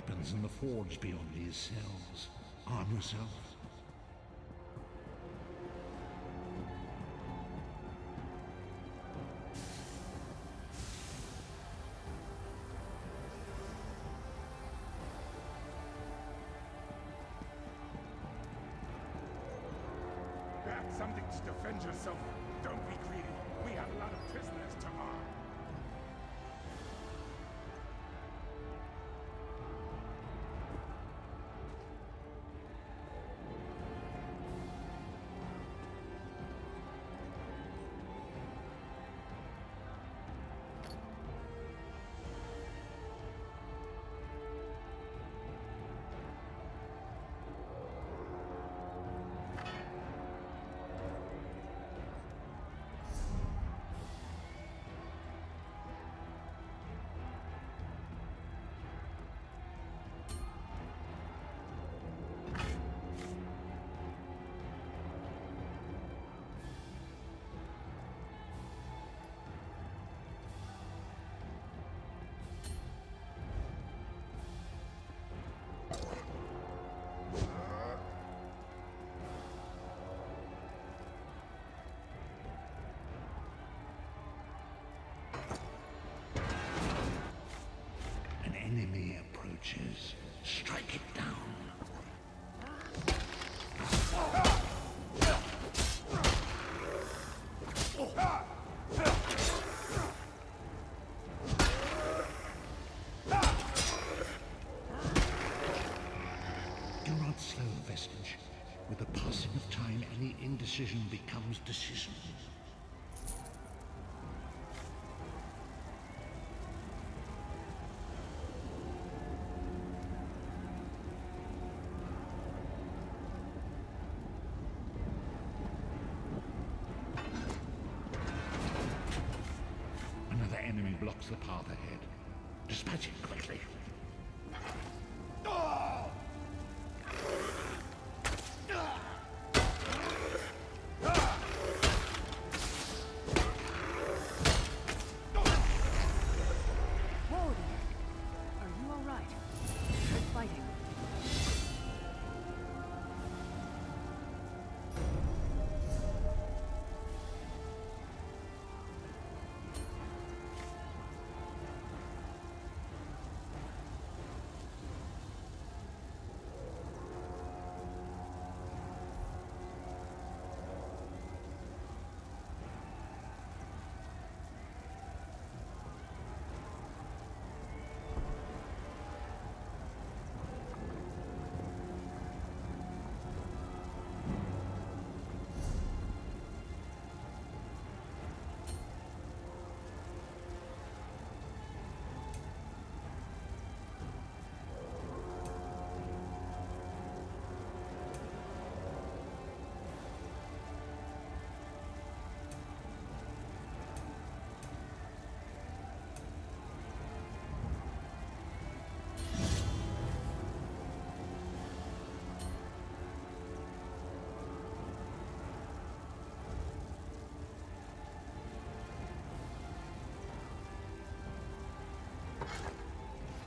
weapons in the forge beyond these cells. Arm yourself. Grab something to defend yourself. Don't be greedy. We have a lot of prisoners to arm. Enemy approaches. Strike it down. Do not slow, Vestige. With the passing of time, any indecision becomes decision. Enemy blocks the path ahead. Dispatch it quickly. Whoa there. Are you all right? Good fighting.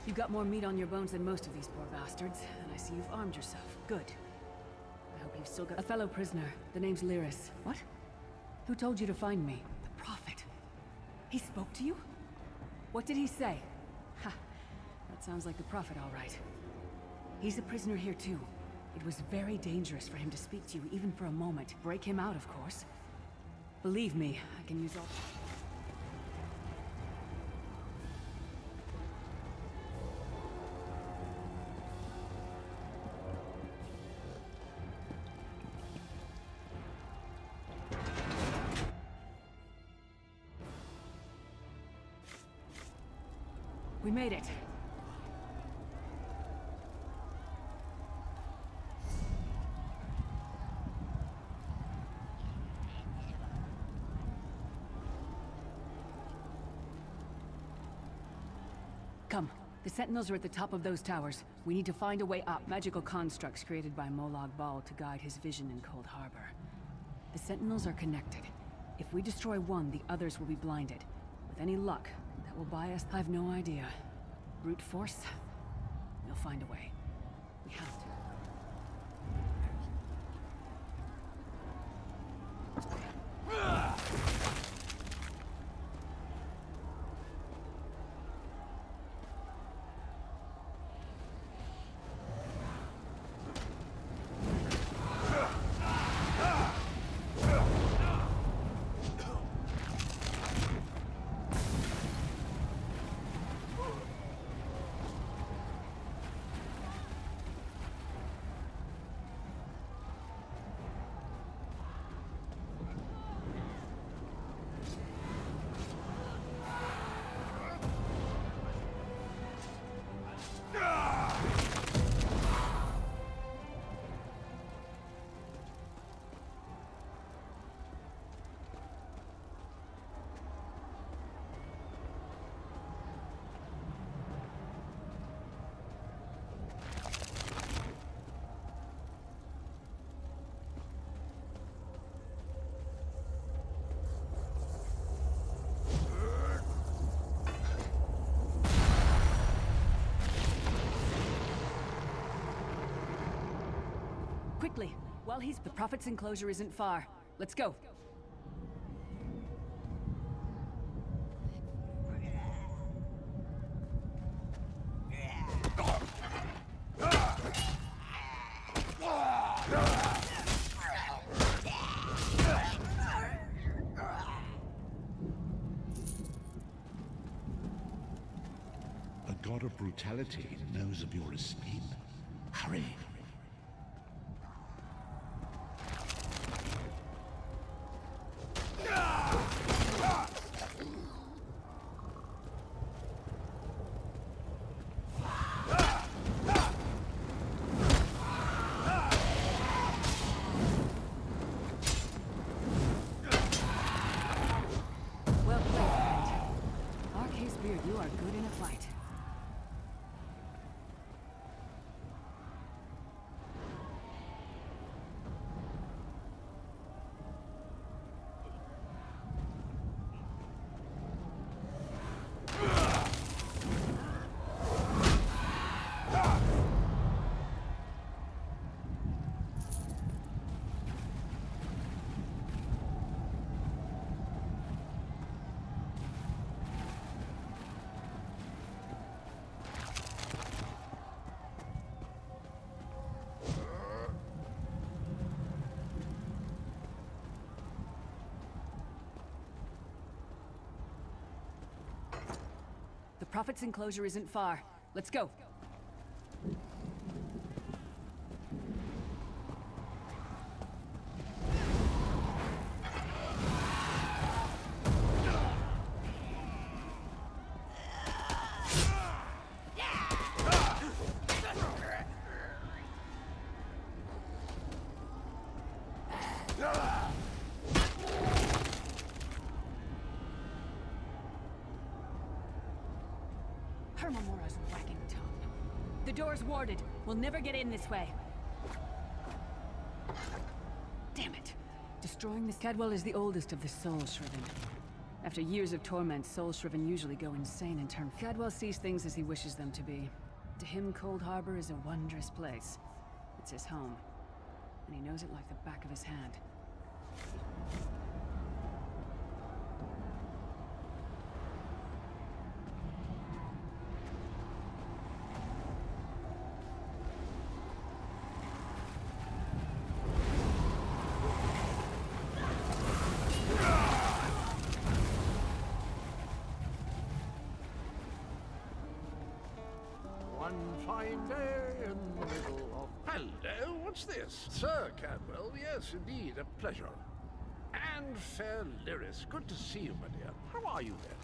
You've got more meat on your bones than most of these poor bastards, and I see you've armed yourself. Good. I hope you've still got a fellow prisoner. The name's Lyris. What? Who told you to find me? The Prophet. He spoke to you? What did he say? Ha! That sounds like the Prophet, all right. He's a prisoner here, too. It was very dangerous for him to speak to you, even for a moment. Break him out, of course. Believe me, I can use all... We made it. Come. The Sentinels are at the top of those towers. We need to find a way up. Magical constructs created by Molag Bal to guide his vision in Coldharbour. The Sentinels are connected. If we destroy one, the others will be blinded. With any luck, that will buy us... I've no idea. Brute force? We'll find a way. We have to. Quickly, while he's... The Prophet's enclosure isn't far. Let's go. A god of brutality knows of your escape. Hurry. Well played, friend. Arcane Beard, you are good in a fight. The Prophet's enclosure isn't far. Let's go. Hermamora's wagging tongue. The door's warded. We'll never get in this way. Damn it. Destroying this... Cadwell is the oldest of the Soul Shriven. After years of torment, Soul Shriven usually go insane and turn... Cadwell sees things as he wishes them to be. To him, Coldharbour is a wondrous place. It's his home. And he knows it like the back of his hand. One fine day in the middle of... Hello, what's this? Sir Cadwell, yes, indeed, a pleasure. And fair Lyris, good to see you, my dear. How are you then?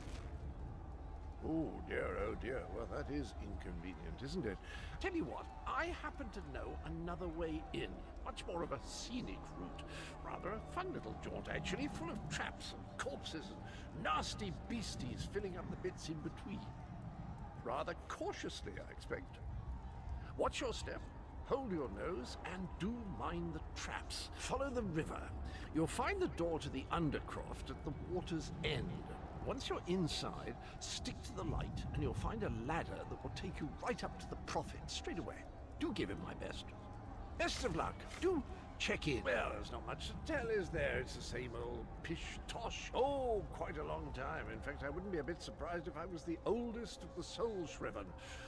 Oh dear, well that is inconvenient, isn't it? Tell you what, I happen to know another way in. Much more of a scenic route. Rather a fun little jaunt, actually, full of traps and corpses and nasty beasties filling up the bits in between. Rather cautiously, I expect. Watch your step, hold your nose, and do mind the traps. Follow the river. You'll find the door to the Undercroft at the water's end. Once you're inside, stick to the light and you'll find a ladder that will take you right up to the Prophet straight away. Do give him my best. Best of luck. Do check in. Well, there's not much to tell, is there? It's the same old pish-tosh. Oh, quite a long time. In fact, I wouldn't be a bit surprised if I was the oldest of the soul-shriven.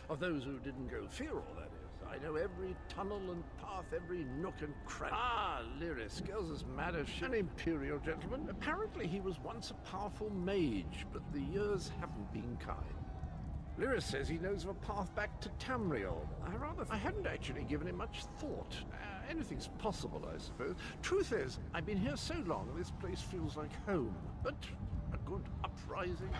Of those who didn't go feral, that is. I know every tunnel and path, every nook and cranny. Ah, Lyris, girl's as mad as an imperial gentleman. Apparently he was once a powerful mage, but the years haven't been kind. Lyris says he knows of a path back to Tamriel. I hadn't actually given it much thought. Anything's possible, I suppose. Truth is, I've been here so long, this place feels like home. But a good uprising...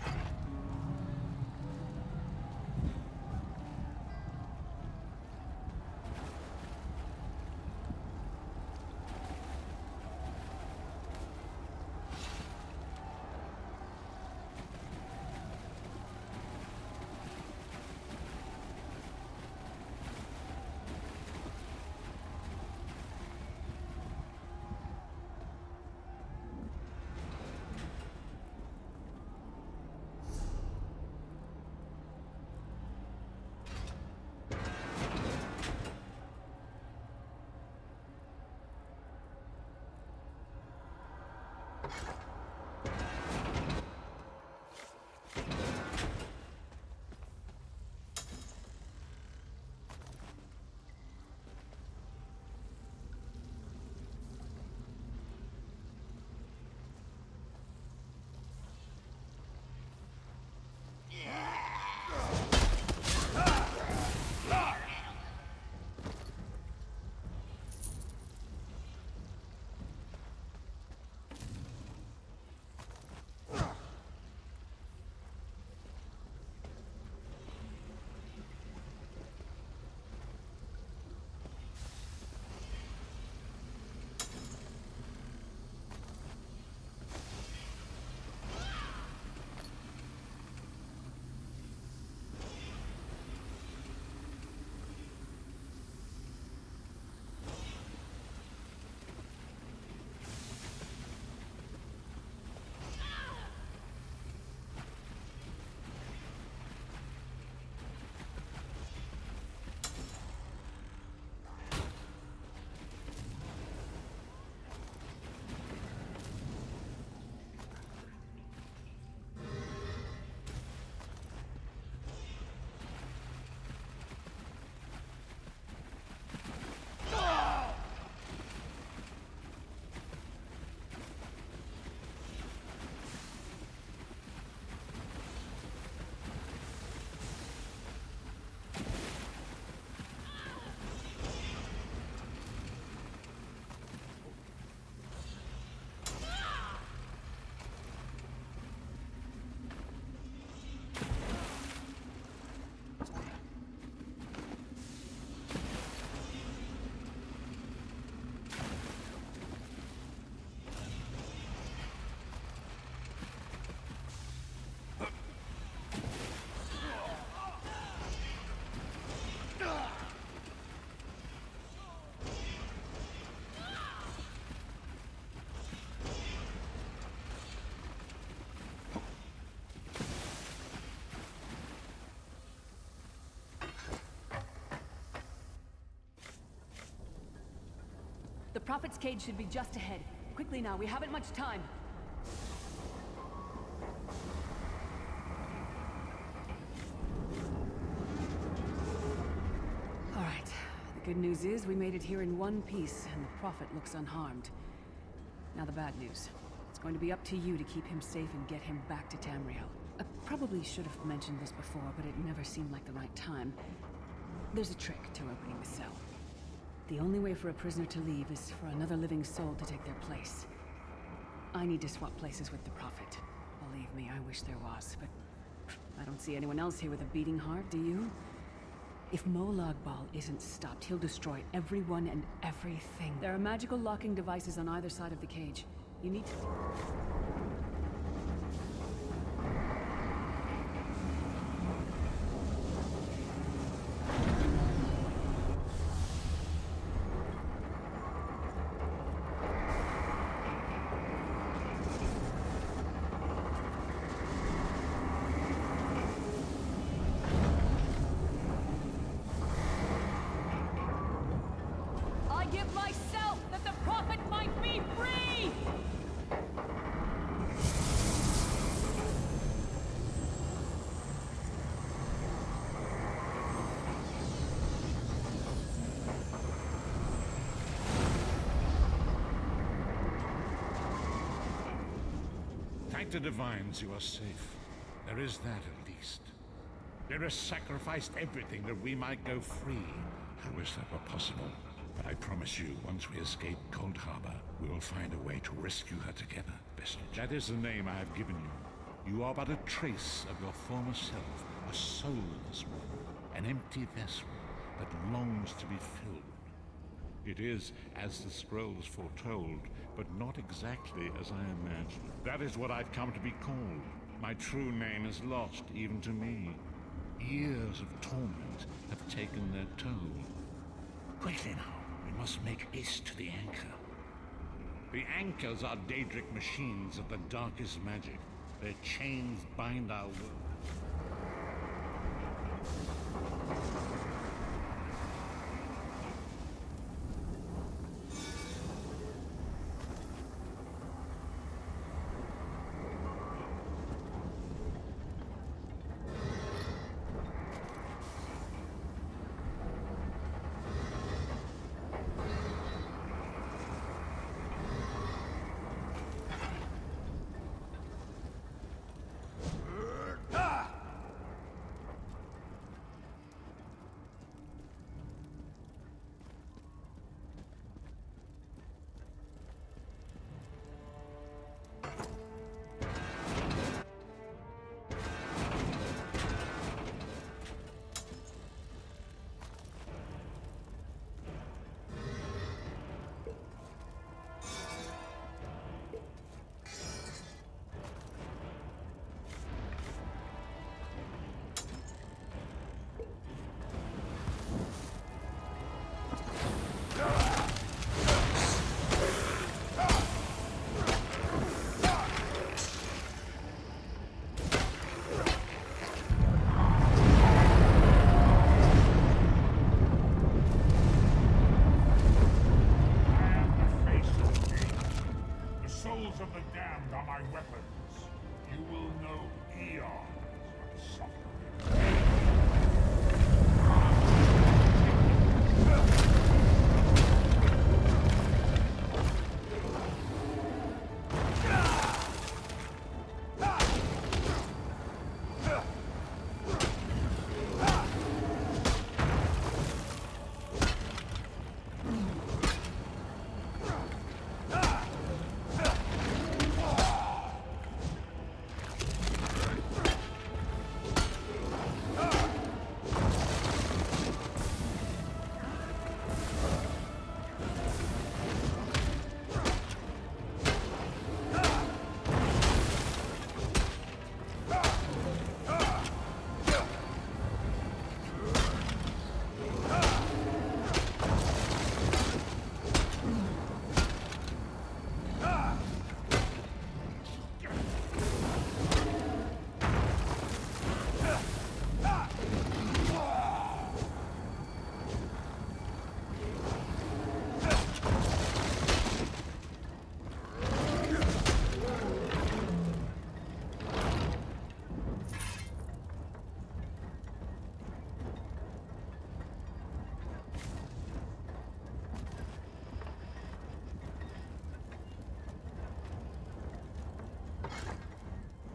The Prophet's cage should be just ahead. Quickly now, we haven't much time. All right. The good news is we made it here in one piece, and the Prophet looks unharmed. Now the bad news. It's going to be up to you to keep him safe and get him back to Tamriel. I probably should have mentioned this before, but it never seemed like the right time. There's a trick to opening the cell. The only way for a prisoner to leave is for another living soul to take their place. I need to swap places with the Prophet. Believe me, I wish there was, but I don't see anyone else here with a beating heart, do you? If Molag Bal isn't stopped, he'll destroy everyone and everything. There are magical locking devices on either side of the cage. You need to... Thank the divines you are safe. There is that at least. Lyris sacrificed everything that we might go free. I wish that were possible. But I promise you, once we escape Coldharbour, we will find a way to rescue her together, Vestige. That is the name I have given you. You are but a trace of your former self, a soulless one, an empty vessel that longs to be filled. It is as the scrolls foretold, but not exactly as I imagined. That is what I've come to be called. My true name is lost even to me. Years of torment have taken their toll. Quickly now, we must make haste to the anchor. The anchors are Daedric machines of the darkest magic. Their chains bind our world.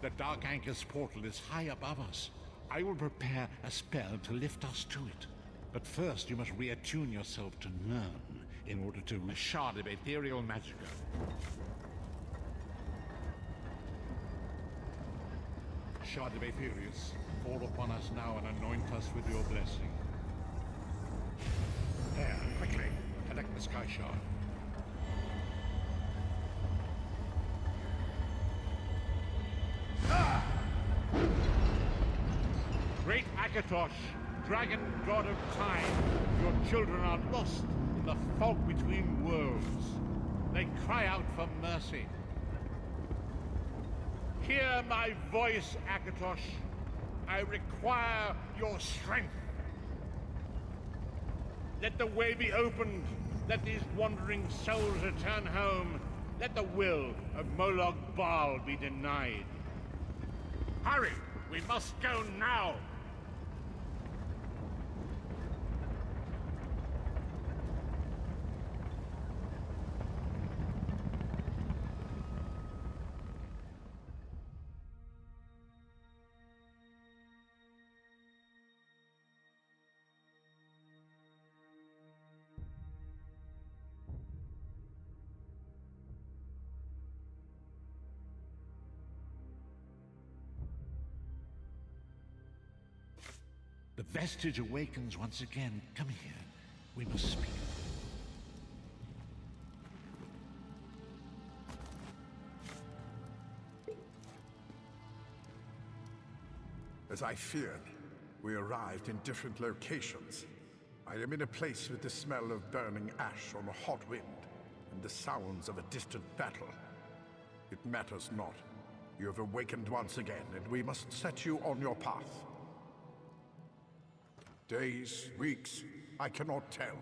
The Dark Anchor's portal is high above us. I will prepare a spell to lift us to it. But first you must reattune yourself to Nern in order to a shard of ethereal magicka. Shard of Aetherius, fall upon us now and anoint us with your blessing. There, quickly, collect the Sky Shard. Great Akatosh, dragon god of time, your children are lost in the fog between worlds. They cry out for mercy. Hear my voice, Akatosh. I require your strength. Let the way be opened. Let these wandering souls return home. Let the will of Molag Bal be denied. Hurry! We must go now! The vestige awakens once again. Come here. We must speak. As I feared, we arrived in different locations. I am in a place with the smell of burning ash on a hot wind, and the sounds of a distant battle. It matters not. You have awakened once again, and we must set you on your path. Days, weeks, I cannot tell.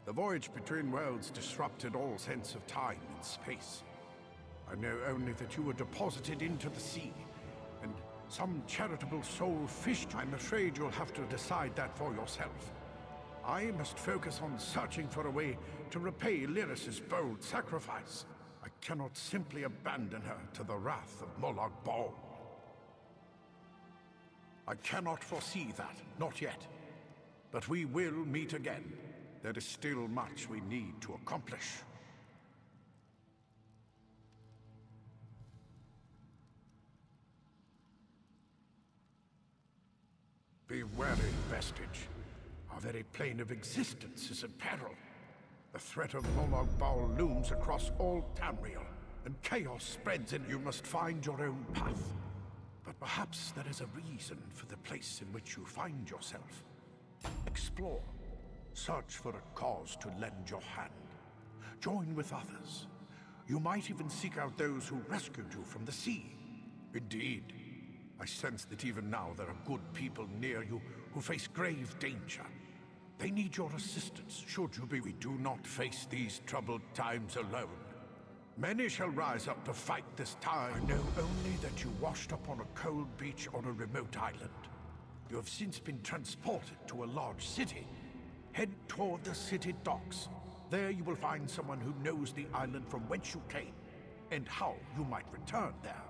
The voyage between worlds disrupted all sense of time and space. I know only that you were deposited into the sea, and some charitable soul fished. I'm afraid you'll have to decide that for yourself. I must focus on searching for a way to repay Lyris's bold sacrifice. I cannot simply abandon her to the wrath of Molag Bal. I cannot foresee that, not yet. But we will meet again. There is still much we need to accomplish. Be wary, Vestige. Our very plane of existence is in peril. The threat of Molag Bal looms across all Tamriel, and chaos spreads in. You must find your own path. But perhaps there is a reason for the place in which you find yourself. Explore. Search for a cause to lend your hand. Join with others. You might even seek out those who rescued you from the sea. Indeed, I sense that even now there are good people near you who face grave danger. They need your assistance, should you be. We do not face these troubled times alone. Many shall rise up to fight this time. I know only that you washed up on a cold beach on a remote island. You have since been transported to a large city. Head toward the city docks. There you will find someone who knows the island from whence you came, and how you might return there.